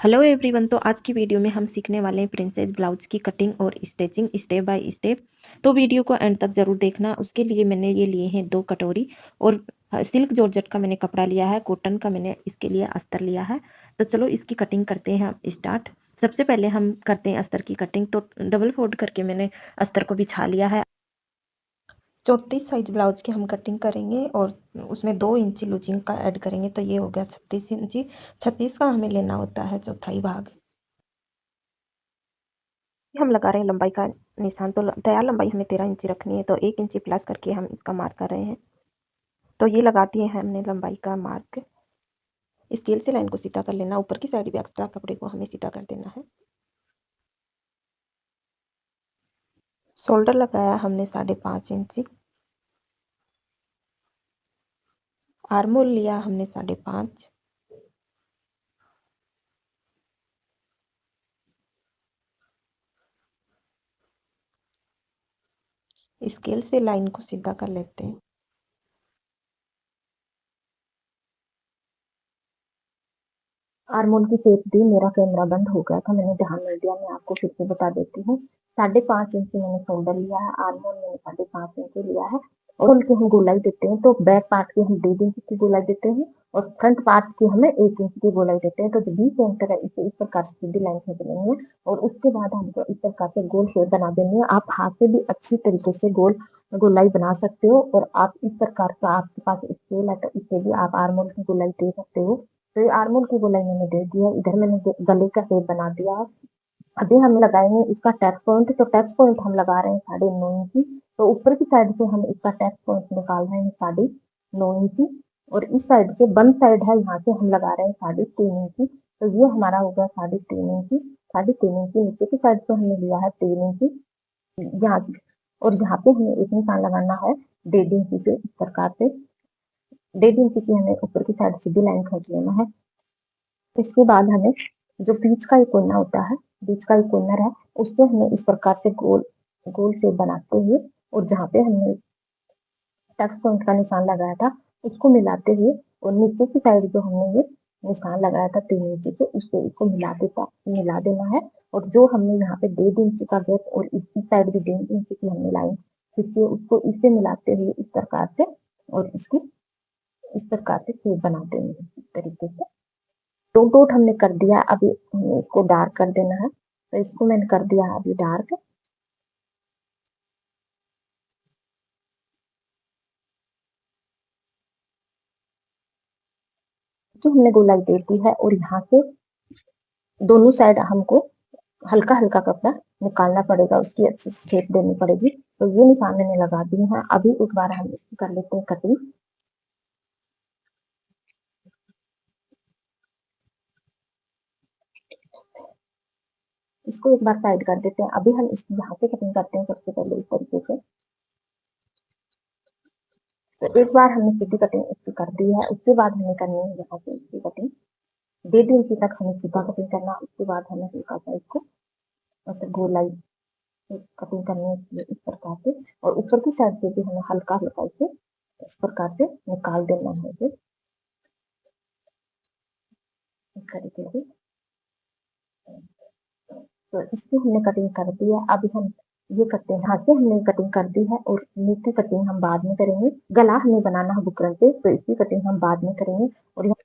Hello everyone. तो आज की वीडियो में हम सीखने वाले हैं प्रिंसेस ब्लाउज की कटिंग और स्टिचिंग स्टेप बाय स्टेप। तो वीडियो को एंड तक ज़रूर देखना। उसके लिए मैंने ये लिए हैं 2 कटोरी और सिल्क जॉर्जेट का मैंने कपड़ा लिया है, कॉटन का मैंने इसके लिए अस्तर लिया है। तो चलो इसकी कटिंग करते हैं हम स्टार्ट। सबसे पहले हम करते हैं अस्तर की कटिंग। तो डबल फोल्ड करके मैंने अस्तर को बिछा लिया है। 34 साइज ब्लाउज की हम कटिंग करेंगे और उसमें 2 इंची लूजिंग का ऐड करेंगे। तो ये हो गया 36 इंची। 36 का हमें लेना होता है चौथाई भाग। हम लगा रहे हैं लंबाई का निशान। तो तैयार लंबाई हमें 13 इंची रखनी है, तो 1 इंची प्लस करके हम इसका मार्क कर रहे हैं। तो ये लगा दिए हैं हमने लंबाई का मार्क। स्केल से लाइन को सीधा कर लेना। ऊपर की साइड भी एक्स्ट्रा कपड़े को हमें सीधा कर देना है। शोल्डर लगाया हमने 5.5 इंची। आर्म होल लिया हमने 5.5। स्केल से लाइन को सीधा कर लेते हैं। आर्म होल की शेप दी। मेरा कैमरा बंद हो गया था, मैंने ध्यान नहीं दिया। मैं आपको फिर से बता देती हूँ। 5.5 इंची मैंने शोल्डर लिया है, आर्म होल मैंने 5.5 इंची लिया है। और होल की हम गोलाई देते हैं, तो बैक पार्ट की हम 1.5 इंच की गोलाई देते हैं और फ्रंट पार्ट की हमें 1 इंच की गोलाई देते हैं। तो जो बी सेंटर है इसे इस प्रकार से सीधी लाइन खींच लेनी है और उसके बाद हमको इस प्रकार से गोल शेप बना देनी है। आप हाथ से भी अच्छी तरीके से गोलाई बना सकते हो और आप इस प्रकार का आपके पास स्केल है तो इससे भी आप आर्म होल की गोलाई दे सकते हो। तो ये आर्म होल की गोलाई मैंने दे दी है। इधर मैंने गले का शेप बना दिया है। अभी हम लगाएंगे इसका टैक्स पॉइंट। तो टैक्स पॉइंट हम लगा रहे हैं 9.5 इंची। तो ऊपर की साइड से हम इसका टैक्स पॉइंट निकाल रहे हैं 9.5 इंची और इस साइड से बंद साइड है, यहाँ से हम लगा रहे हैं 3.5 इंची। तो ये हमारा हो गया 3.5 इंची। 3.5 इंची नीचे की साइड से हमने लिया है 3 इंची यहाँ। और यहाँ पे हमें एक निशान लगाना है 1.5 इंची पे इस प्रकार से। 1.5 इंची की हमें ऊपर की साइड सीधी लाइन खींच लेना है। इसके बाद हमें जो बीच का एक कोना होता है, बीच का एक कॉर्नर है, उससे हमें इस प्रकार से गोल गोल शेप बनाते हुए और जहाँ पे हमने टक्स पॉइंट का निशान लगाया था उसको मिलाते हुए और नीचे की साइड जो हमने ये निशान लगाया था 3 इंची से उससे इसको मिला देना है। और जो हमने यहाँ पे 1.5 इंची का गैप और इसकी साइड भी 1.5 इंची की हमने लाइन खींची है उसको इससे मिलाते हुए इस प्रकार से और इसकी इस प्रकार से शेप बना देंगे इस तरीके से। टोन टोट हमने कर दिया। अभी हमें इसको डार्क कर देना है, तो इसको मैंने कर दिया है अभी डार्क। जो हमने गोलाई दे दी है और यहाँ से दोनों साइड हमको हल्का हल्का कपड़ा निकालना पड़ेगा, उसकी अच्छी शेप देनी पड़ेगी। तो ये निशान मैंने लगा दी है। अभी एक बार हम इसकी कर लेते हैं कटिंग। इसको एक बार साइड कर देते हैं। अभी हम इसकी यहाँ से कटिंग करते हैं सबसे पहले इस तरीके से। तो एक बार हमने सीधी कटिंग इसकी कर दी है, उसके बाद हमें करनी है यहाँ से इसकी कटिंग 1.5 इंची तक हमें सीधा कटिंग करना। उसके बाद हमें हल्का सा इसको ऐसे गोलाई कटिंग करनी है इस प्रकार से और ऊपर की साइड से भी हमें हल्का हल्का इसे इस प्रकार से निकाल देना है इसे इस तरीके से। तो इसकी हमने कटिंग कर दी है। अभी हम ये करते हैं, यहाँ से हमने कटिंग कर दी है और नीचे कटिंग हम बाद में करेंगे। गला हमें बनाना है बुकरम पे, तो इसकी कटिंग हम बाद में करेंगे। और यहाँ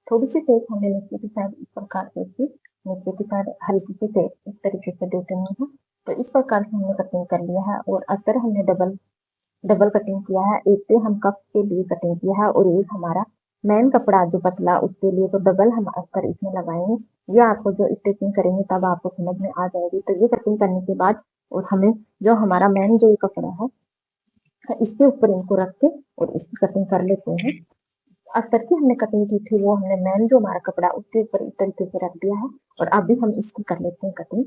थोड़ी सी टेप हमने नीचे की साइड इस प्रकार से इसकी नीचे की साइड हल्की सी टेप इस तरीके से दे देनी है। तो इस प्रकार से हमने कटिंग कर लिया है और अस्तर हमने डबल डबल कटिंग किया है। एक पे हम कप के लिए कटिंग किया है और एक हमारा मेन कपड़ा जो पतला उसके लिए, तो डबल हम अस्तर इसमें लगाएंगे। ये आपको जो स्टिचिंग करेंगे तब आपको समझ में आ जाएगी। तो ये कटिंग करने के बाद और हमें जो हमारा मेन जो ये कपड़ा है इसके ऊपर इनको रख के और इसकी कटिंग कर लेते हैं। अस्तर की हमने कटिंग की थी वो हमने मेन जो हमारा कपड़ा उसके ऊपर इस तरीके से रख दिया है और अभी हम इसकी कर लेते हैं कटिंग।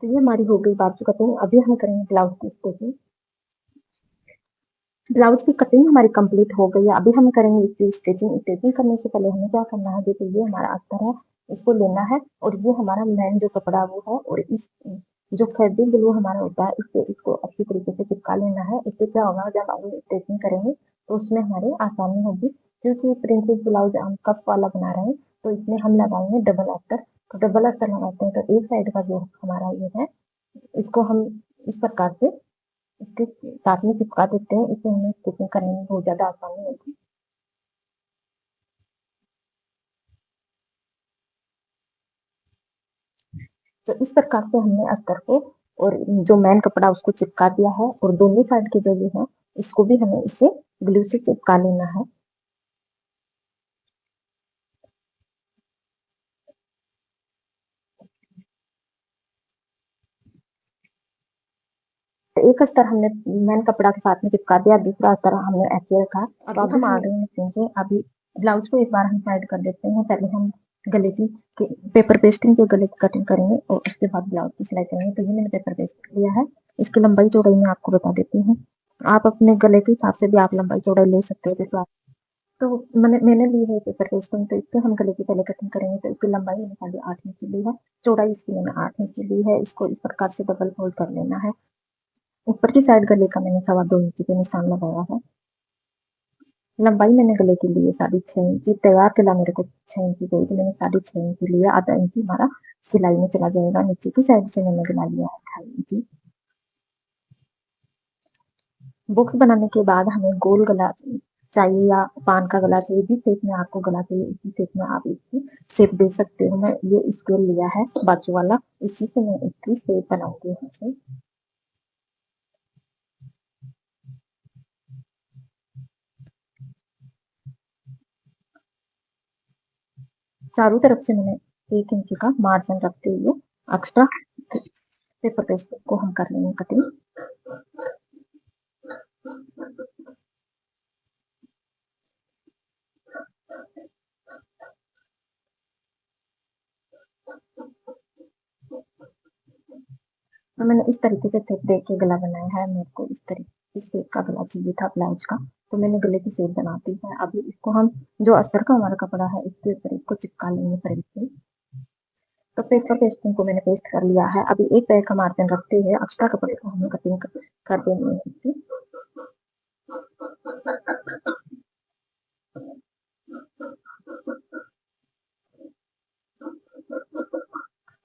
तो ये हमारी हो गई बाजू कटिंग। अभी हम करेंगे ब्लाउज की स्टिचिंग। ब्लाउज की कटिंग हमारी कंप्लीट हो गई है। अभी हम करेंगे इसकी स्टिचिंग। स्टिचिंग करने से पहले हमें क्या करना है, देखिए ये हमारा अस्तर है, इसको लेना है और ये हमारा मेन जो कपड़ा वो है, और इस जो फैब्रिक ग्लू हमारा होता है इससे इसको अच्छी तरीके से चिपका लेना है। इससे क्या होगा, जब हम स्टिचिंग करेंगे तो उसमें हमारी आसानी होगी, क्योंकि प्रिंटेड ब्लाउज हम कप वाला बना रहे हैं तो इसमें हम लगाएंगे डबल अस्तर। तो डबल अस्तर लगाते हैं तो एक साइड का जो हमारा ये है, इसको हम इस प्रकार से इसके साथ में चिपका देते हैं। इससे हमें स्टिचिंग करने में बहुत ज्यादा आसानी होगी। तो इस प्रकार से हमने अस्तर को और जो मेन कपड़ा उसको चिपका दिया है, और दोनों साइड के जो भी है इसको भी हमें इससे ग्लू से चिपका लेना है। तो एक अस्तर हमने मेन कपड़ा के साथ में चिपका दिया, दूसरा अस्तर हमने ऐसे रखा। अब हम आ गए मशीन पे। अभी ब्लाउज को एक बार हम साइड कर देते हैं। पहले हम गले की पेपर पेस्टिंग पे गले की कटिंग करेंगे और उसके बाद ब्लाउज की सिलाई करेंगे। तो ये मैंने पेपर पेस्ट लिया है। इसकी लंबाई चौड़ाई मैं आपको बता देती हूँ। आप अपने गले के हिसाब से भी आप लंबाई चौड़ाई ले सकते हो, जैसे आप। तो मैंने ली है पेपर पेस्टिंग। तो इस पे हम गले की पहले कटिंग करेंगे। तो इसकी लंबाई मैंने 8.5 इंच ली है, चौड़ाई इसकी मैंने 8 इंच ली है। इसको इस प्रकार से डबल फोल्ड कर लेना है। ऊपर की साइड गले का मैंने 2.25 इंच पे निशान लगाया है। लंबाई मैंने गले की ली है 6.5 इंच। तैयार गला मेरे को 6 इंच चाहिए, तो मैंने 6.5 इंच लिया। आधा इंच हमारा सिलाई में चला जाएगा। नीचे की साइड से मैंने गला लिया है 2.5 इंच। बॉक्स बनाने के बाद हमें गोल गला चाहिए या पान का गला चाहिए, जिस शेप में आपको गला चाहिए उसी शेप में आप इसकी शेप दे सकते हो। मैं ये स्केल लिया है बाजू वाला, इसी से मैं इसकी शेप बनाऊंगी यहाँ से। चारों तरफ से मैंने 1 इंच का मार्जिन रखते हुए एक्स्ट्रा पेपर पेस्ट को हम कर लेंगे कटिंग। तो मैंने इस तरीके से टेप दे के गला बनाया है। मेरे को इस तरीके इस शेप का गला चाहिए था ब्लाउज का, तो मैंने गले की शेप बना दी है। अभी इसको हम जो अस्तर का हमारा कपड़ा है इसके ऊपर इसको चिपका लेंगे पहले से। तो पेपर पेस्टिंग को मैंने पेस्ट कर लिया है। अभी एक पैर का मार्जिन रखते हुए एक्स्ट्रा कपड़े को हमें कटिंग कर देनी है इसकी।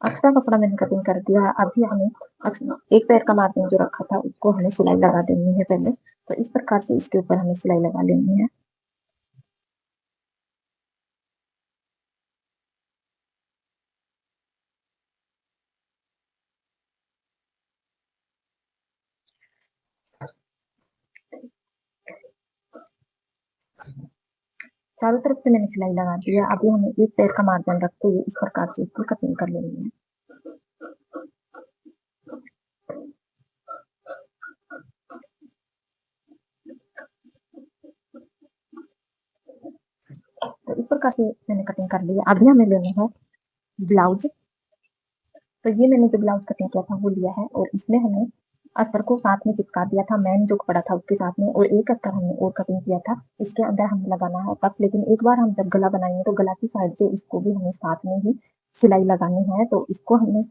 एक्स्ट्रा कपड़ा मैंने कटिंग कर दिया है। अभी हमें एक पैर का मार्जिन जो रखा था उसको हमें सिलाई लगा देनी है पहले। तो इस प्रकार से इसके ऊपर हमें सिलाई लगा लेनी है। चारों तरफ से मैंने सिलाई लगा दी है। अभी हमें एक पैर का मार्जिन रखते हुए इस प्रकार से इसकी कटिंग कर लेनी है। तो इस प्रकार से मैंने कटिंग कर ली है। अभी हमें लेना है ब्लाउज। तो ये मैंने जो ब्लाउज कटिंग किया था वो लिया है, और इसमें हमने अस्तर को साथ में चिपका दिया था मैन जो कपड़ा था उसके साथ में, और एक अस्तर हमने और कटिंग किया था। इसके अंदर हमें लगाना है पफ। लेकिन एक बार हम जब गला बनाएंगे तो गला की साइड से इसको भी हमें साथ में ही सिलाई लगानी है। तो इसको हमने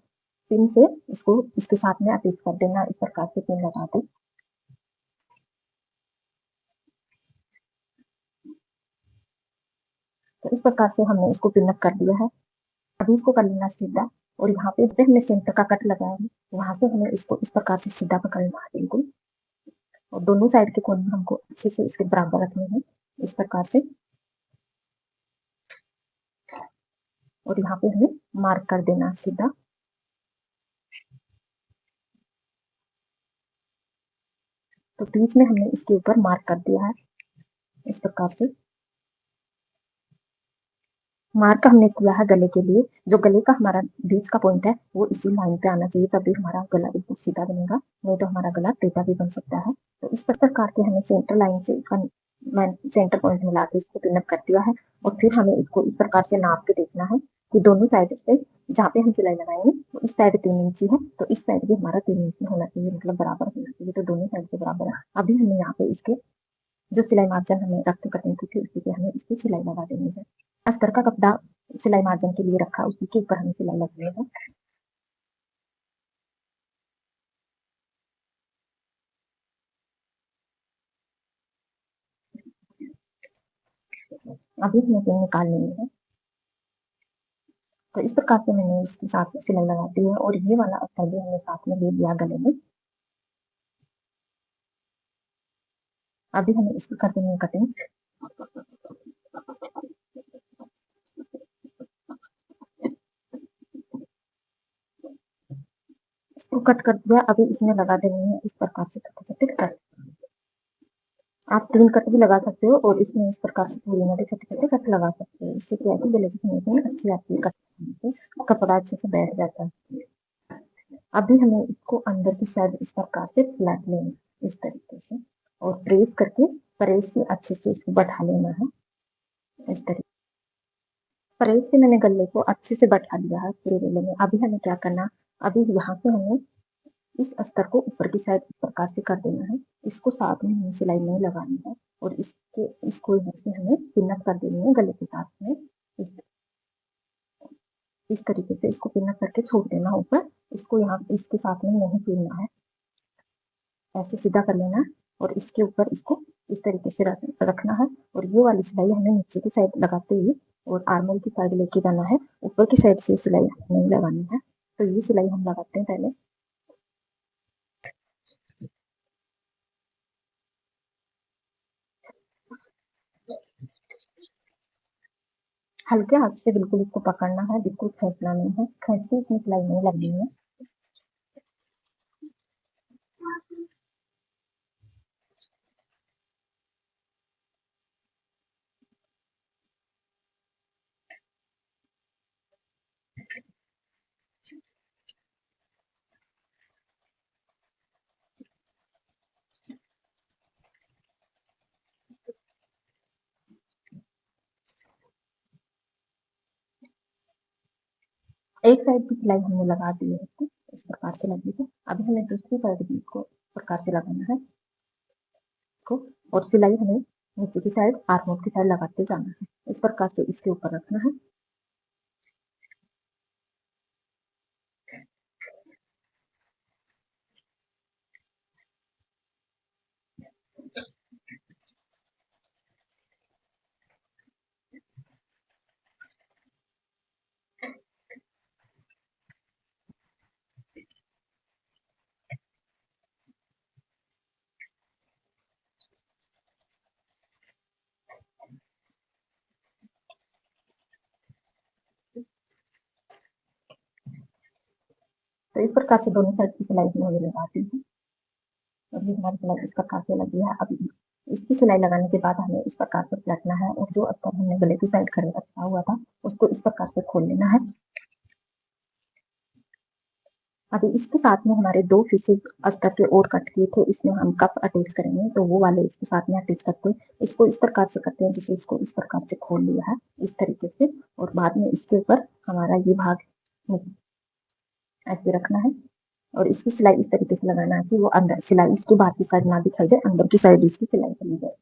पिन से इसको इसके साथ में अटैच कर देना, इस प्रकार से पिन लगा दे। तो इस प्रकार से हमने इसको पिन अप कर दिया है। अभी इसको कर लेना सीधा, और यहाँ पे जब हमने सेंटर का कट लगाया है वहां से हमें इसको इस प्रकार से सीधा पकड़ना है बिल्कुल, और दोनों साइड के कोने हमको अच्छे से इसके बराबर रखने हैं इस प्रकार से। और यहाँ पे हमें मार्क कर देना है सीधा। तो बीच में हमने इसके ऊपर मार्क कर दिया है इस प्रकार से। मार्क हमने किया है गले के लिए। जो गले का हमारा बीच का पॉइंट है वो इसी लाइन पे आना चाहिए, तभी हमारा गला बिल्कुल सीधा बनेगा, नहीं तो हमारा गला टेढ़ा भी बन सकता है। तो इस प्रकार के हमें सेंटर लाइन से इसका सेंटर पॉइंट मिला के इसको पिन अप कर दिया है। और फिर हमें इसको इस प्रकार से नाप के देखना है कि दोनों साइड से जहाँ पे हम सिलाई लगाएंगे इस साइड 3 इंची है तो इस साइड भी हमारा 3 इंची होना चाहिए, मतलब बराबर होना चाहिए, तो दोनों साइड से बराबर है। अभी हमें यहाँ पे इसके जो सिलाई मार्जिन हमें रख के कटिंग की थी उसी पे हमें इसकी सिलाई लगा देनी है। अस्तर का कपड़ा सिलाई मार्जिन के लिए रखा, उसी के ऊपर हमें सिलाई लगनी है। अभी हमें पिन निकाल लेनी है, तो इस प्रकार से मैंने इसके साथ में सिलाई लगा दी है और ये वाला अस्तर भी हमने साथ में ले लिया गले में। अभी हमें इसकी कर देनी है कटिंग। इसको कट कर दिया, अभी इसमें लगा देनी है इस प्रकार से छोटे छोटे कट। आप 3 कट भी लगा सकते हो और इसमें इस प्रकार से पूरी में छोटे छोटे कट लगा सकते हो। इससे क्या है कि गले की फिनिशिंग अच्छी आती है, कट करने से कपड़ा अच्छे से बैठ जाता है। अभी हमें इसको अंदर की साइड इस प्रकार से फैला लेना है इस तरीके से, और प्रेस करके प्रेस से अच्छे से इसको बैठा लेना है इस तरीके। प्रेस से मैंने गले को अच्छे से बैठा लिया है पूरे गले में। अभी हमें क्या करना, अभी यहाँ से हमें इस अस्तर को ऊपर की साइड इस प्रकार से कर देना है। इसको साथ में हमें सिलाई नहीं लगानी है और इसको यहाँ से हमें पिन अप कर देनी है गले के साथ में। इस तरीके से इसको पिन अप करके छोड़ देना ऊपर, इसको यहाँ इसके साथ में नहीं सिलना है, ऐसे सीधा कर लेना है और इसके ऊपर इसको इस तरीके से रखना है। और ये वाली सिलाई हमें नीचे की साइड लगाते हुए और आर्मल की साइड लेके जाना है, ऊपर की साइड से सिलाई नहीं लगानी है। तो ये सिलाई हम लगाते हैं पहले। हल्के हाथ से बिल्कुल इसको पकड़ना है, बिल्कुल खींचना नहीं है, खींच के इसमें सिलाई नहीं लगनी है। एक साइड की सिलाई हमने लगा दी है, इसको इस प्रकार से लगी है। अभी हमें दूसरी साइड भी इसको इस प्रकार से लगाना है इसको, और सिलाई हमें नीचे की साइड आर्म की साइड लगाते जाना है, इस प्रकार से इसके ऊपर रखना है। तो इस प्रकार से दोनों साइड की सिलाई हमें लगाती है और ये हमारी सिलाई इस प्रकार से लगी है। अभी इसकी सिलाई लगाने के बाद हमें इस प्रकार से पलटना है और जो अस्तर हमने गले की साइड कर रखा हुआ था उसको इस प्रकार से खोल लेना है। अभी इसके साथ में हमारे 2 पीछे अस्तर के और कट किए थे, इसमें हम कप अटैच करेंगे, तो वो वाले इसके साथ में अटैच करते हैं। इसको इस प्रकार से करते हैं जिसे इसको इस प्रकार से खोल लिया है इस तरीके से, और बाद में इसके ऊपर हमारा ये भाग ऐसे रखना है और इसकी सिलाई इस तरीके से लगाना है कि वो अंदर सिलाई इसकी बाहर की साइड ना दिखाई दे, अंदर की साइड इसकी सिलाई चली जाए।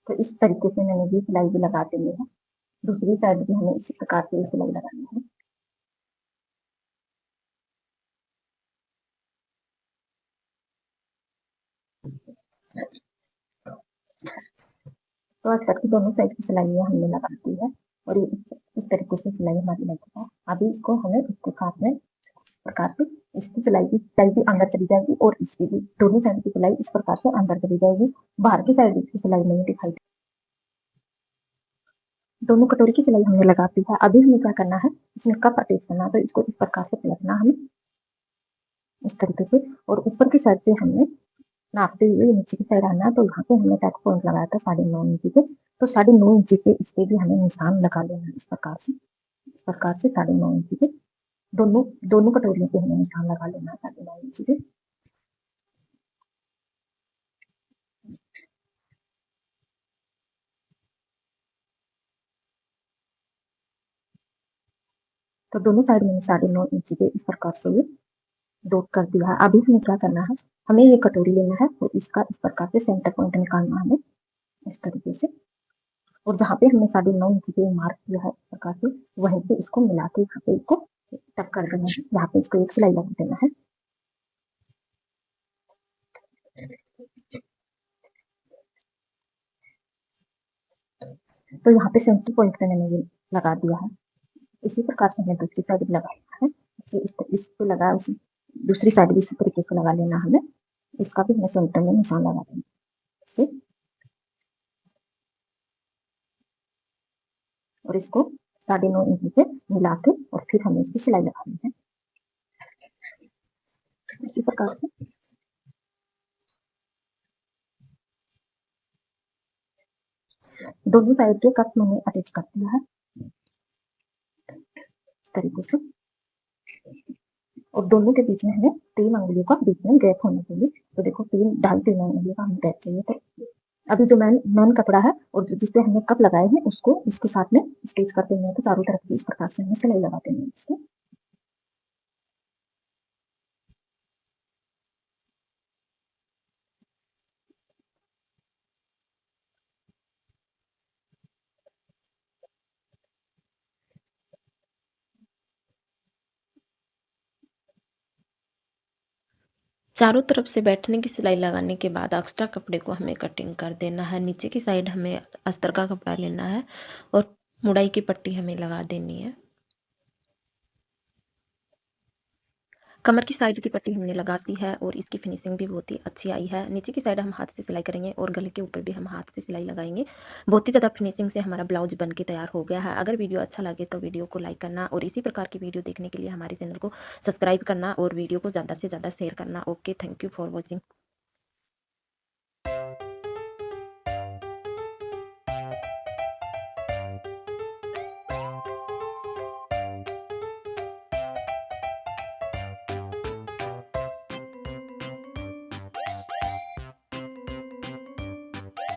तो इस तरीके से मैंने ये सिलाई भी लगा देनी है, दूसरी साइड भी हमें इसी प्रकार से सिलाई लगानी है। तो अस्तर की दोनों साइड की सिलाई हमने लगा दी है और ये इस तरीके से सिलाई हमारी लग है। अभी इसको हमें इसके साथ में इस प्रकार से इसकी सिलाई भी अंदर चली जाएगी और इसकी भी दोनों साइड की सिलाई इस प्रकार से अंदर चली जाएगी, बाहर की साइड इसकी सिलाई नहीं दिखाई देगी। दोनों कटोरी की सिलाई हमने लगा दी है। अभी हमें क्या करना है, इसमें कप अटैच करना है, तो इसको इस प्रकार से पलटना हमें इस तरीके से, और ऊपर की साइड से हमने नापते हुए नीचे की साइड आना है। तो यहाँ पे हमने टैग पॉइंट लगाया था 9.5 इंची पे, तो 9.5 इंची पे इस पे भी हमें निशान लगा लेना है। इस प्रकार से 9.5 इंची पे दोनों दोनों कटोरियों पे हमें निशान लगा लेना है 9.5 इंची पे। तो दोनों साइड मैंने 9.5 इंची पे इस प्रकार से ये डॉट कर दिया है। अभी हमें क्या करना है, हमें ये कटोरी लेना है और इसका इस प्रकार से सेंटर पॉइंट निकालना है हमें इस तरीके से। और जहाँ पे हमने 9.5 इंची पे मार्क किया है इस प्रकार से, वहीं पे इसको मिला के यहाँ पे इसको टक कर देना है। यहाँ पे इसको एक सिलाई लगा देना है। तो यहाँ पे सेंटर पॉइंट पे मैंने ये लगा दिया है। इसी प्रकार से हमें दूसरी साइड भी लगाना है। इस पे लगा, उसी दूसरी साइड भी इसी तरीके से लगा लेना हमें। इसका भी हमें सेंटर में निशान लगा देना है और इसको 9.5 इंच पे मिला के और फिर हमें इसकी सिलाई लगानी है इसी प्रकार से। दोनों साइड के कट मैंने अटैच कर दिया है इस तरीके से। और दोनों के बीच में हमें 3 अंगुलियों का बीच में गैप होना चाहिए। तो देखो 3 अंगुलियों का हमें गैप चाहिए। तो अभी जो मैन कपड़ा है और जिसपे हमने कप लगाए हैं उसको इसके साथ में स्टिच कर देंगे। तो चारों तरफ इस प्रकार से हमें सिलाई लगा देंगे इसके। चारों तरफ से बैठने की सिलाई लगाने के बाद एक्स्ट्रा कपड़े को हमें कटिंग कर देना है। नीचे की साइड हमें अस्तर का कपड़ा लेना है और मुड़ाई की पट्टी हमें लगा देनी है। कमर की साइड की पट्टी हमने लगा दी है और इसकी फिनिशिंग भी बहुत ही अच्छी आई है। नीचे की साइड हम हाथ से सिलाई करेंगे और गले के ऊपर भी हम हाथ से सिलाई लगाएंगे। बहुत ही ज़्यादा फिनिशिंग से हमारा ब्लाउज बन के तैयार हो गया है। अगर वीडियो अच्छा लगे तो वीडियो को लाइक करना और इसी प्रकार की वीडियो देखने के लिए हमारे चैनल को सब्सक्राइब करना और वीडियो को ज़्यादा से ज़्यादा शेयर करना। Okay, thank you for watching.